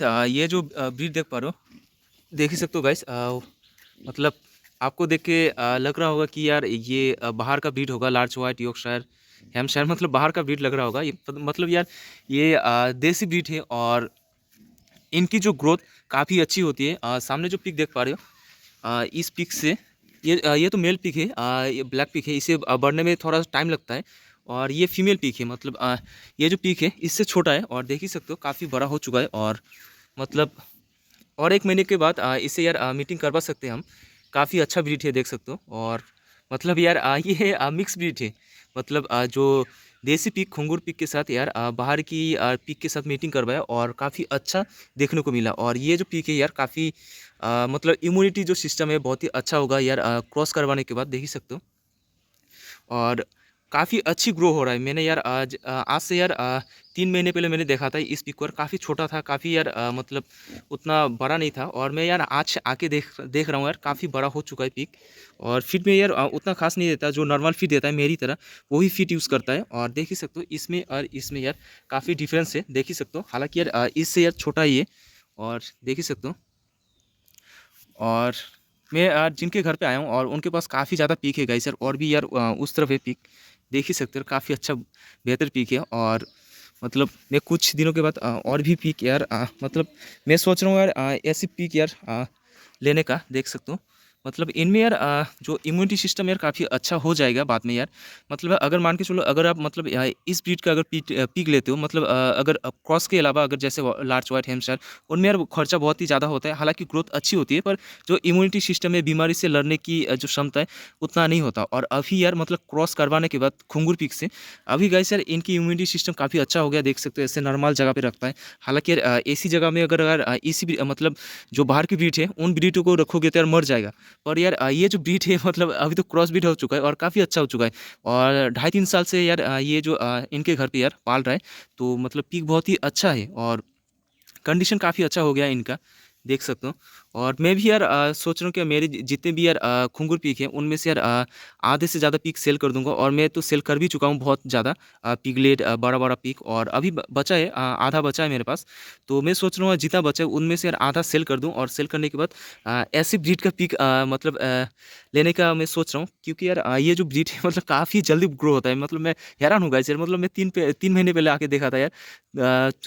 ये जो ब्रीड देख पा रहे हो, देख ही सकते हो गाइस। मतलब आपको देख के लग रहा होगा कि यार ये बाहर का ब्रीड होगा, लार्ज व्हाइट यॉर्कशायर हैम्पशायर, मतलब बाहर का ब्रीड लग रहा होगा ये। मतलब यार ये देसी ब्रीड है और इनकी जो ग्रोथ काफ़ी अच्छी होती है। सामने जो पिक देख पा रहे हो, इस पिक से ये तो मेल पिक है, ये ब्लैक पिक है, इसे बढ़ने में थोड़ा टाइम लगता है। और ये फीमेल पिक है, मतलब ये जो पिक है इससे छोटा है और देख ही सकते हो काफ़ी बड़ा हो चुका है। और मतलब और 1 महीने के बाद इसे यार मीटिंग करवा सकते हैं हम। काफ़ी अच्छा ब्रीड है, देख सकते हो। और मतलब यार ये मिक्स ब्रीड है। मतलब जो देसी पिग खंगूर पिग के साथ यार बाहर की पिग के साथ मीटिंग करवाया और काफ़ी अच्छा देखने को मिला। और ये जो पिग है यार काफ़ी मतलब इम्यूनिटी जो सिस्टम है बहुत ही अच्छा होगा यार क्रॉस करवाने के बाद, देख ही सकते हो। और काफ़ी अच्छी ग्रो हो रहा है। मैंने यार आज से यार 3 महीने पहले मैंने देखा था इस पिक को, काफ़ी छोटा था, काफ़ी यार मतलब उतना बड़ा नहीं था। और मैं यार आज आके देख रहा हूँ यार काफ़ी बड़ा हो चुका है पिक। और फीड में यार उतना खास नहीं देता, जो नॉर्मल फीड देता है मेरी तरह वही फीड यूज़ करता है। और देख ही सकते हो इसमें और इसमें यार काफ़ी डिफरेंस है, देख ही सकते हो। हालाँकि यार इससे यार छोटा ही है और देख ही सकते हो। और मैं जिनके घर पे आया हूँ और उनके पास काफ़ी ज़्यादा पीक है गाइस यार, और भी यार उस तरफ है पीक, देख ही सकते हो। काफ़ी अच्छा बेहतर पीक है। और मतलब मैं कुछ दिनों के बाद और भी पीक यार मतलब मैं सोच रहा हूँ यार ऐसी पीक यार लेने का, देख सकते हो। मतलब इनमें यार जो इम्यूनिटी सिस्टम यार काफ़ी अच्छा हो जाएगा बाद में यार। मतलब अगर मान के चलो, अगर आप मतलब इस ब्रीड का अगर पीक लेते हो, मतलब अगर क्रॉस के अलावा अगर जैसे लार्ज व्हाइट हैम्पशायर, उनमें यार खर्चा बहुत ही ज़्यादा होता है। हालांकि ग्रोथ अच्छी होती है, पर जो इम्यूनिटी सिस्टम है, बीमारी से लड़ने की जो क्षमता है उतना नहीं होता। और अभी यार मतलब क्रॉस करवाने के बाद खुंगुर पिक से अभी गाइस यार इनकी इम्यूनिटी सिस्टम काफ़ी अच्छा हो गया, देख सकते हो। ऐसे नॉर्मल जगह पे रखता है। हालांकि यार ऐसी जगह में अगर मतलब जो बाहर की ब्रीड है उन ब्रीडों को रखोगे तो यार मर जाएगा। पर यार ये जो ब्रीड है मतलब अभी तो क्रॉस ब्रीड हो चुका है और काफ़ी अच्छा हो चुका है। और 2.5-3 साल से यार ये जो इनके घर पे यार पाल रहा है, तो मतलब पिक बहुत ही अच्छा है और कंडीशन काफ़ी अच्छा हो गया है इनका, देख सकते हो। और मैं भी यार सोच रहा हूँ कि मेरे जितने भी यार खुंगुर पीक हैं उनमें से यार आधे से ज़्यादा पीक सेल कर दूंगा। और मैं तो सेल कर भी चुका हूँ बहुत ज़्यादा पिगलेट, बड़ा बड़ा पीक। और अभी बचा है आधा बचा है मेरे पास। तो मैं सोच रहा हूँ जितना बचा है उनमें से यार आधा सेल कर दूँ, और सेल करने के बाद ऐसी ब्रीड का पीक मतलब लेने का मैं सोच रहा हूँ। क्योंकि यार ये जो ब्रीड है मतलब काफ़ी जल्दी ग्रो होता है। मतलब मैं हैरान हूँ गाइस यार, मतलब मैं 3 महीने पहले आके देखा था यार,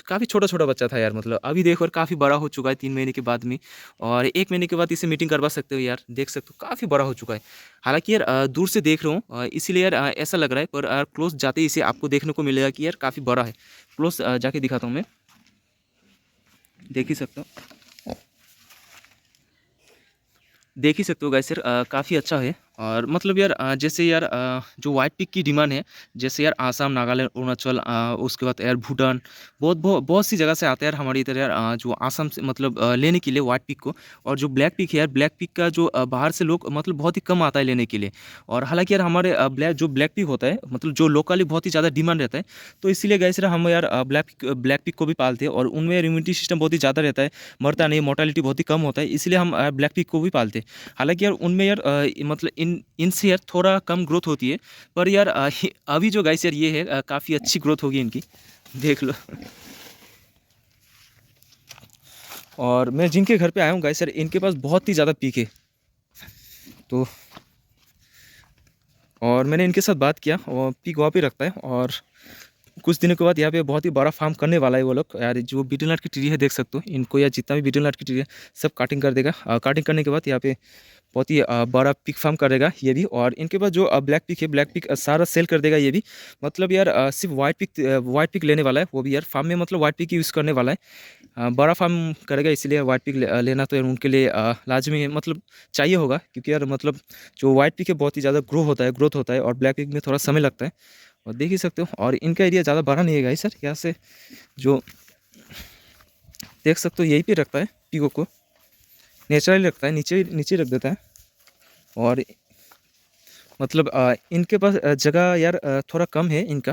काफ़ी छोटा-छोटा बच्चा था यार। मतलब अभी देखो यार काफ़ी बड़ा हो चुका है 3 महीने के बाद में। और 1 महीने के बाद इसे मीटिंग करवा सकते हो यार, देख सकते हो काफ़ी बड़ा हो चुका है। हालाँकि यार दूर से देख रहा हूँ इसीलिए यार ऐसा लग रहा है, पर क्लोज़ जाते ही इसे आपको देखने को मिलेगा कि यार काफ़ी बड़ा है। क्लोज़ जाके दिखाता हूँ मैं, देख ही सकते हो। देख ही सकते हो गाइस यार काफ़ी अच्छा है। और मतलब यार जैसे यार जो व्हाइट पिक की डिमांड है, जैसे यार आसाम, नागालैंड, अरुणाचल, उसके बाद यार भूटान, बहुत सी जगह से आते हैं यार हमारी इधर यार जो आसाम से मतलब लेने के लिए व्हाइट पिक को। और जो ब्लैक पिक है यार, ब्लैक पिक का जो बाहर से लोग मतलब बहुत ही कम आता है लेने के लिए। और हालांकि यार हमारे ब्लैक पिक होता है, मतलब जो लोकली बहुत ही ज़्यादा डिमांड रहता है, तो इसीलिए गाइस यार हम यार ब्लैक पिक को भी पालते हैं। और उनमें इम्यूनिटी सिस्टम बहुत ही ज़्यादा रहता है, मरता नहीं, मोर्टालिटी बहुत ही कम होता है, इसलिए हम ब्लैक पिक को भी पालते हैं। हालाँकि यार उनमें यार मतलब इनसे यार थोड़ा कम ग्रोथ होती है। पर यार अभी जो गाइस यार ये है काफ़ी अच्छी ग्रोथ होगी इनकी, देख लो। और मैं जिनके घर पे आया हूँ गाइस यार इनके पास बहुत ही ज़्यादा पीक है। तो और मैंने इनके साथ बात किया और पीक वहाँ पे रखता है। और कुछ दिनों के बाद यहाँ पे बहुत ही बड़ा फार्म करने वाला है वो लोग यार। जो बीटल नट की ट्री है, देख सकते हो इनको, या जितना भी बीटल नट की ट्री है सब काटिंग कर देगा। काटिंग करने के बाद यहाँ पे बहुत ही बड़ा पिक फार्म करेगा ये भी। और इनके पास जो ब्लैक पिक है, ब्लैक पिक सारा सेल कर देगा ये भी। मतलब यार सिर्फ वाइट पिक लेने वाला है वो भी यार फार्म में, मतलब वाइट पिक यूज़ करने वाला है। बड़ा फार्म करेगा, इसीलिए वाइट पिक लेना तो यार उनके लिए लाजमी है, मतलब चाहिए होगा। क्योंकि यार मतलब जो वाइट पिक है बहुत ही ज़्यादा ग्रोथ होता है और ब्लैक पिक में थोड़ा समय लगता है। और देख ही सकते हो। और इनका एरिया ज़्यादा बड़ा नहीं है गाइस सर, यहाँ से जो देख सकते हो यहीं पे रखता है पिगो को, नेचुरली रखता है, नीचे नीचे रख देता है। और मतलब इनके पास जगह यार थोड़ा कम है इनका,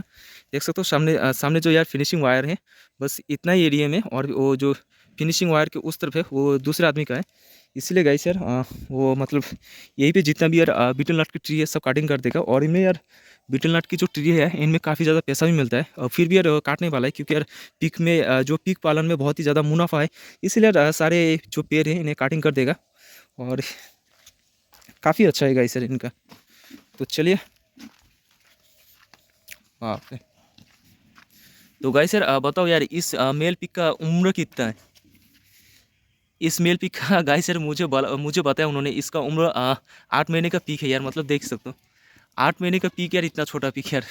देख सकते हो। सामने जो यार फिनिशिंग वायर है बस इतना ही एरिया में, और वो जो फिनिशिंग वायर के उस तरफ है वो दूसरे आदमी का है, इसीलिए गाइस यार वो मतलब यहीं पे जितना भी यार बीटल नट की ट्री है सब काटिंग कर देगा। और इनमें यार बीटल नट की जो ट्री है इनमें काफ़ी ज़्यादा पैसा भी मिलता है, और फिर भी यार काटने वाला है क्योंकि यार पीक में जो पीक पालन में बहुत ही ज़्यादा मुनाफा है, इसलिए यार सारे जो पेड़ हैं इन्हें काटिंग कर देगा। और काफ़ी अच्छा है गाइस यार इनका। तो चलिए हाँ। तो गाइस यार बताओ यार इस मेल पिक का उम्र कितना है? इस मेल पिक का गाइस यार मुझे बताया उन्होंने, इसका उम्र 8 महीने का पीक है यार, मतलब देख सकते हो 8 महीने का पीक यार, इतना छोटा पीक यार।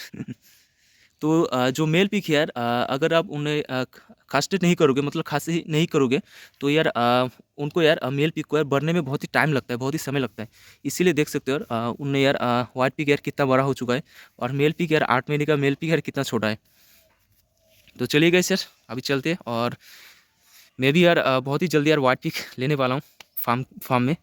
तो जो मेल पिक है यार अगर आप उन्हें कास्टेड नहीं करोगे, मतलब खांसी नहीं करोगे, तो यार उनको यार मेल पिक को यार बढ़ने में बहुत ही टाइम लगता है, बहुत ही समय लगता है। इसीलिए देख सकते हो यार उनने यार वाइट पिक यार कितना बड़ा हो चुका है, और मेल पिक यार 8 महीने का मेल पिक यार कितना छोटा है। तो चलिए गाइस यार अभी चलते हैं, और मैं भी यार बहुत ही जल्दी यार वाइट पिक लेने वाला हूँ फार्म में।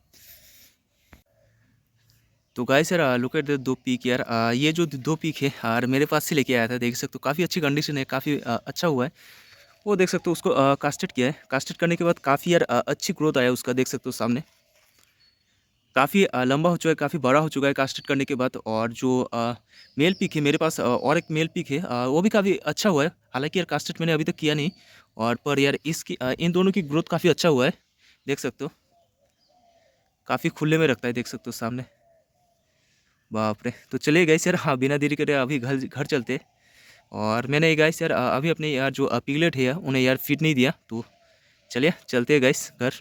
तो गाइस यार लुक एट द 2 पीक यार, ये जो 2 पीक है यार मेरे पास से लेके आया था, देख सकते हो काफ़ी अच्छी कंडीशन है, काफ़ी अच्छा हुआ है। वो देख सकते हो उसको कास्टेड किया है, कास्टेड करने के बाद काफ़ी यार अच्छी ग्रोथ आया उसका, देख सकते हो सामने काफ़ी लंबा हो चुका है, काफ़ी बड़ा हो चुका है कास्टेड करने के बाद। और जो मेल पिक है मेरे पास और एक मेल पिक है वो भी काफ़ी अच्छा हुआ है, हालांकि यार कास्टेड मैंने अभी तक किया नहीं। और पर यार इसकी इन दोनों की ग्रोथ काफ़ी अच्छा हुआ है, देख सकते हो काफ़ी खुले में रखता है, देख सकते हो सामने। बाप रे! तो चलिए गाइस यार हाँ बिना देरी करे अभी घर घर चलते हैं। और मैंने गाइस यार अभी अपने यार जो पिगलेट है यार उन्हें यार फीड नहीं दिया, तो चलिए चलते हैं गाइस घर।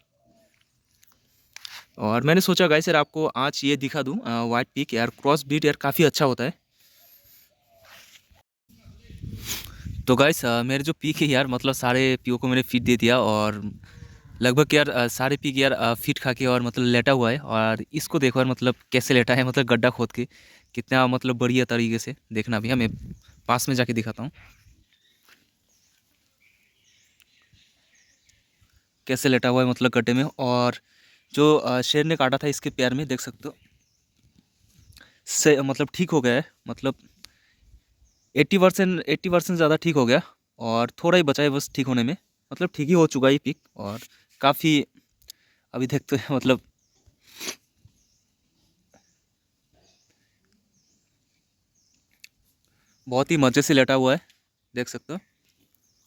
और मैंने सोचा गाइस यार आपको आज ये दिखा दूँ वाइट पिक यार क्रॉस ब्रीड यार काफ़ी अच्छा होता है। तो गाइस मेरे जो पीक है यार मतलब सारे पीओ को मैंने फीड दे दिया, और लगभग यार सारे पीक यार फीड खा के और मतलब लेटा हुआ है। और इसको देखो यार मतलब कैसे लेटा है, मतलब गड्ढा खोद के, कितना मतलब बढ़िया तरीके से देखना भी, मैं पास में जाके दिखाता हूँ कैसे लेटा हुआ है मतलब गड्ढे में। और जो शेर ने काटा था इसके पैर में, देख सकते हो से मतलब ठीक हो गया है, मतलब 80% ज़्यादा ठीक हो गया, और थोड़ा ही बचा है बस ठीक होने में, मतलब ठीक ही हो चुका है ये पिक। और काफ़ी अभी देखते हैं मतलब बहुत ही मज़े से लेटा हुआ है, देख सकते हो।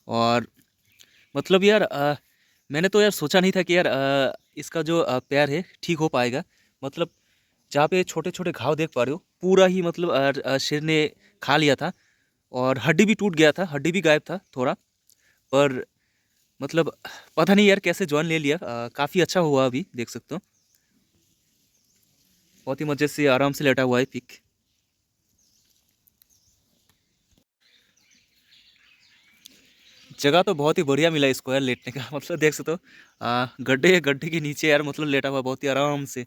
और मतलब यार मैंने तो यार सोचा नहीं था कि यार इसका जो पैर है ठीक हो पाएगा, मतलब जहाँ पे छोटे छोटे घाव देख पा रहे हो पूरा ही मतलब शेर ने खा लिया था, और हड्डी भी टूट गया था, हड्डी भी गायब था थोड़ा। पर मतलब पता नहीं यार कैसे जॉइन ले लिया, काफ़ी अच्छा हुआ अभी देख सकते हो, बहुत ही मज़े से आराम से लेटा हुआ है पिक। जगह तो बहुत ही बढ़िया मिला इसको यार लेटने का, मतलब देख सकते हो गड्ढे गड्ढे के नीचे यार मतलब लेटा हुआ बहुत ही आराम से।